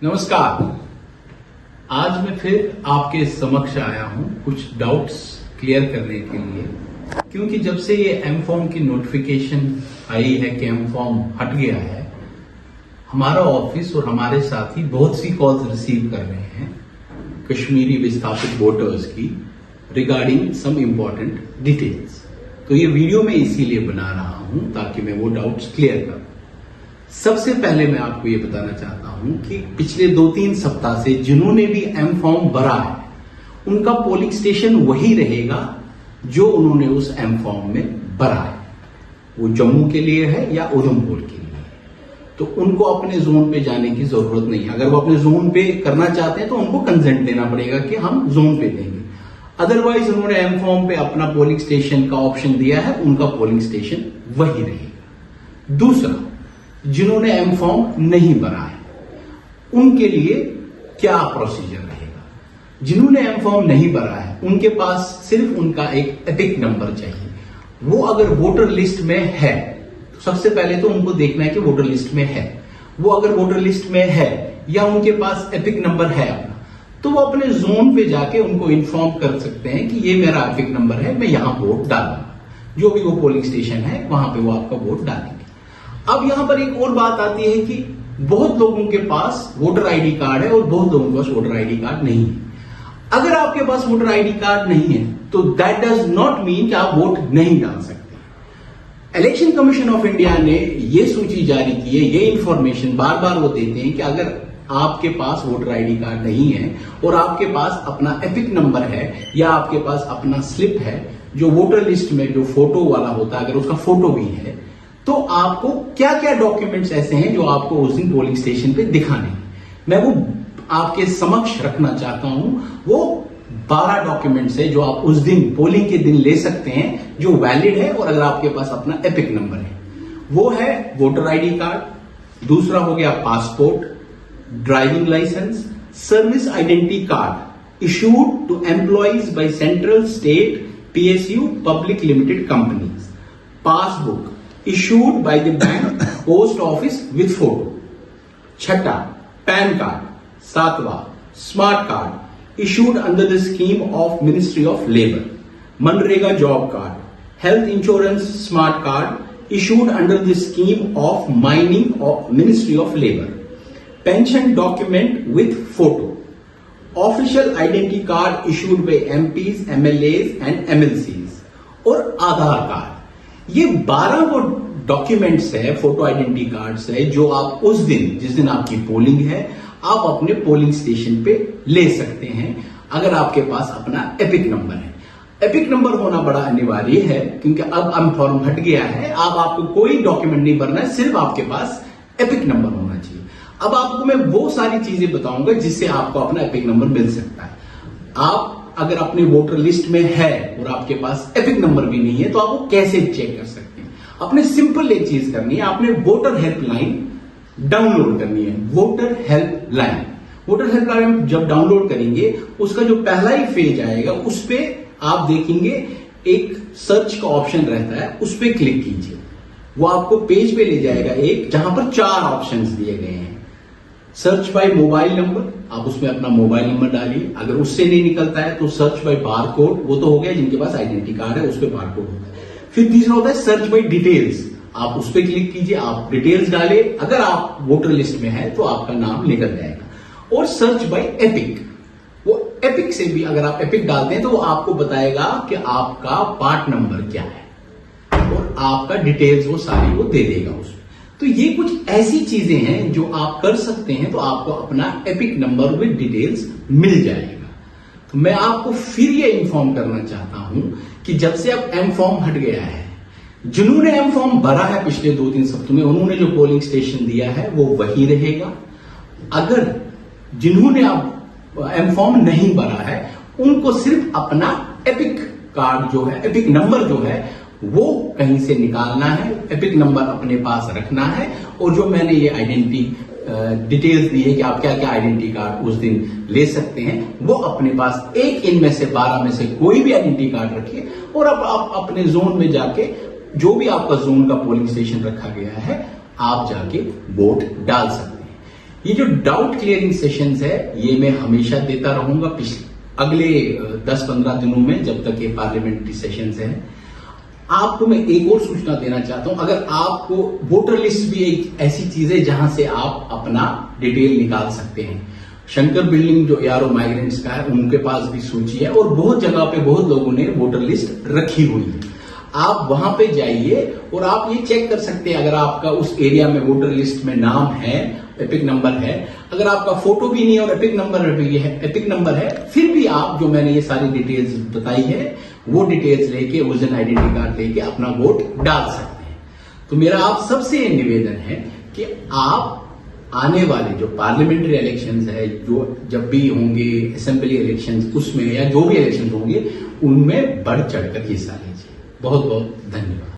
नमस्कार। आज मैं फिर आपके समक्ष आया हूं कुछ डाउट्स क्लियर करने के लिए, क्योंकि जब से ये एम फॉर्म की नोटिफिकेशन आई है कि एम फॉर्म हट गया है, हमारा ऑफिस और हमारे साथी बहुत सी कॉल्स रिसीव कर रहे हैं कश्मीरी विस्थापित वोटर्स की रिगार्डिंग सम इम्पोर्टेंट डिटेल्स। तो ये वीडियो मैं इसीलिए बना रहा हूं ताकि मैं वो डाउट्स क्लियर करूं। सबसे पहले मैं आपको ये बताना चाहता हूं कि पिछले 2-3 सप्ताह से जिन्होंने भी एम फॉर्म भरा है, उनका पोलिंग स्टेशन वही रहेगा जो उन्होंने उस एम फॉर्म में भरा है। वो जम्मू के लिए है या उधमपुर के लिए है, तो उनको अपने जोन पे जाने की जरूरत नहीं है। अगर वो अपने जोन पे करना चाहते हैं तो उनको कंसेंट देना पड़ेगा कि हम जोन पे देंगे। अदरवाइज उन्होंने एम फॉर्म पे अपना पोलिंग स्टेशन का ऑप्शन दिया है, उनका पोलिंग स्टेशन वही रहेगा। दूसरा, जिन्होंने एम फॉर्म नहीं भरा है उनके लिए क्या प्रोसीजर रहेगा। जिन्होंने एम फॉर्म नहीं भरा है उनके पास सिर्फ उनका एक एपिक नंबर चाहिए। वो अगर वोटर लिस्ट में है तो सबसे पहले तो उनको देखना है कि वोटर लिस्ट में है। वो अगर वोटर लिस्ट में है या उनके पास एपिक नंबर है अपना, तो वो अपने जोन पे जाके उनको इन्फॉर्म कर सकते हैं कि ये मेरा एपिक नंबर है, मैं यहां वोट डालूंगा। जो भी वो पोलिंग स्टेशन है वहां पे वो आपका वोट डालेंगे। अब यहां पर एक और बात आती है कि बहुत लोगों के पास वोटर आईडी कार्ड है और बहुत लोगों के पास वोटर आईडी कार्ड नहीं है। अगर आपके पास वोटर आईडी कार्ड नहीं है तो दैट डज नॉट मीन कि आप वोट नहीं डाल सकते। इलेक्शन कमीशन ऑफ इंडिया ने यह सूची जारी की है, ये इंफॉर्मेशन बार बार वो देते हैं कि अगर आपके पास वोटर आईडी कार्ड नहीं है और आपके पास अपना एपिक नंबर है या आपके पास अपना स्लिप है, जो वोटर लिस्ट में जो फोटो वाला होता है, अगर उसका फोटो भी है, तो आपको क्या क्या डॉक्यूमेंट्स ऐसे हैं जो आपको उस दिन पोलिंग स्टेशन पे दिखाने हैं। मैं वो आपके समक्ष रखना चाहता हूं। वो 12 डॉक्यूमेंट्स है जो आप उस दिन पोलिंग के दिन ले सकते हैं, जो वैलिड है, और अगर आपके पास अपना एपिक नंबर है। वो है वोटर आईडी कार्ड, दूसरा हो गया passport, driving licence, service identity card issued to employees by central, state, PSU, public limited companies, passbook issued by the bank, post office with photo। छठा, पैन कार्ड। सातवां, smart card issued under the scheme of Ministry of Labor। MNREGA job card, health insurance smart card issued under the scheme of Mining of Ministry of Labor। Pension document with photo। Official identity card issued by MPs, MLAs and MLCs। और आधार card. ये 12 वो documents है, photo identity cards है, जो आप उस दिन, जिस दिन आपकी पोलिंग है, आप अपने पोलिंग स्टेशन पे ले सकते हैं अगर आपके पास अपना एपिक नंबर है। एपिक नंबर होना बड़ा अनिवार्य है क्योंकि अब एम फॉर्म हट गया है। अब आपको कोई डॉक्यूमेंट नहीं भरना है, सिर्फ आपके पास एपिक नंबर होना चाहिए। अब आपको मैं वो सारी चीजें बताऊंगा जिससे आपको अपना एपिक नंबर मिल सकता है। आप अगर अपने वोटर लिस्ट में है और आपके पास एपिक नंबर भी नहीं है तो आप वो कैसे चेक कर सकते हैं। आपने सिंपल एक चीज करनी है, आपने वोटर हेल्पलाइन डाउनलोड करनी है। वोटर हेल्पलाइन, वोटर हेल्पलाइन जब डाउनलोड करेंगे, उसका जो पहला ही पेज आएगा उस पे आप देखेंगे एक सर्च का ऑप्शन रहता है, उस पे क्लिक कीजिए। वो आपको पेज पे ले जाएगा एक, जहां पर 4 ऑप्शंस दिए गए हैं। सर्च बाय मोबाइल नंबर, आप उसमें अपना मोबाइल नंबर डालिए। अगर उससे नहीं निकलता है तो सर्च बाय बार कोड, वो तो हो गया जिनके पास आइडेंटिटी कार्ड है, उस पर बार कोड होता है। फिर तीसरा होता है सर्च बाय डिटेल्स, आप उस पर क्लिक कीजिए, आप डिटेल्स डाले, अगर आप वोटर लिस्ट में है तो आपका नाम निकल जाएगा। और सर्च बाय एपिक, वो एपिक से भी अगर आप एपिक डालते हैं तो वो आपको बताएगा कि आपका पार्ट नंबर क्या है और आपका डिटेल्स वो सारी वो दे देगा उसमें। तो ये कुछ ऐसी चीजें हैं जो आप कर सकते हैं, तो आपको अपना एपिक नंबर विद डिटेल्स मिल जाएगा। तो मैं आपको फिर ये इन्फॉर्म करना चाहता हूं कि जब से अब एम फॉर्म हट गया है, जिन्होंने एम फॉर्म भरा है पिछले 2-3 सप्ताह में, उन्होंने जो पोलिंग स्टेशन दिया है वो वही रहेगा। अगर जिन्होंने अब एम फॉर्म नहीं भरा है, उनको सिर्फ अपना एपिक कार्ड जो है, एपिक नंबर जो है, वो कहीं से निकालना है, एपिक नंबर अपने पास रखना है। और जो मैंने ये आइडेंटिटी डिटेल्स दी है कि आप क्या क्या आइडेंटिटी कार्ड उस दिन ले सकते हैं, वो अपने पास एक इनमें से 12 में से कोई भी आइडेंटिटी कार्ड रखिए और अब आप अपने जोन में जाके, जो भी आपका जोन का पोलिंग स्टेशन रखा गया है, आप जाके वोट डाल सकते हैं। ये जो डाउट क्लियरिंग सेशंस है ये मैं हमेशा देता रहूंगा अगले 10-15 दिनों में, जब तक ये पार्लियामेंट्री सेशंस है। आपको मैं एक और सूचना देना चाहता हूं, अगर आपको वोटर लिस्ट भी एक ऐसी चीज है जहां से आप अपना डिटेल निकाल सकते हैं। शंकर बिल्डिंग जो ARO माइग्रेंट्स का है उनके पास भी सूची है और बहुत जगह पे बहुत लोगों ने वोटर लिस्ट रखी हुई है। आप वहां पे जाइए और आप ये चेक कर सकते हैं, अगर आपका उस एरिया में वोटर लिस्ट में नाम है, एपिक नंबर है, अगर आपका फोटो भी नहीं है और एपिक नंबर है, फिर भी आप जो मैंने ये सारी डिटेल्स बताई है वो डिटेल्स लेके, ओरिजिनल आइडेंटिटी कार्ड लेके अपना वोट डाल सकते हैं। तो मेरा आप सबसे ये निवेदन है कि आप आने वाले जो पार्लियामेंट्री इलेक्शंस है, जो जब भी होंगे, असेंबली इलेक्शंस उसमें या जो भी इलेक्शंस होंगे, उनमें बढ़ चढ़कर हिस्सा लीजिए। बहुत बहुत धन्यवाद।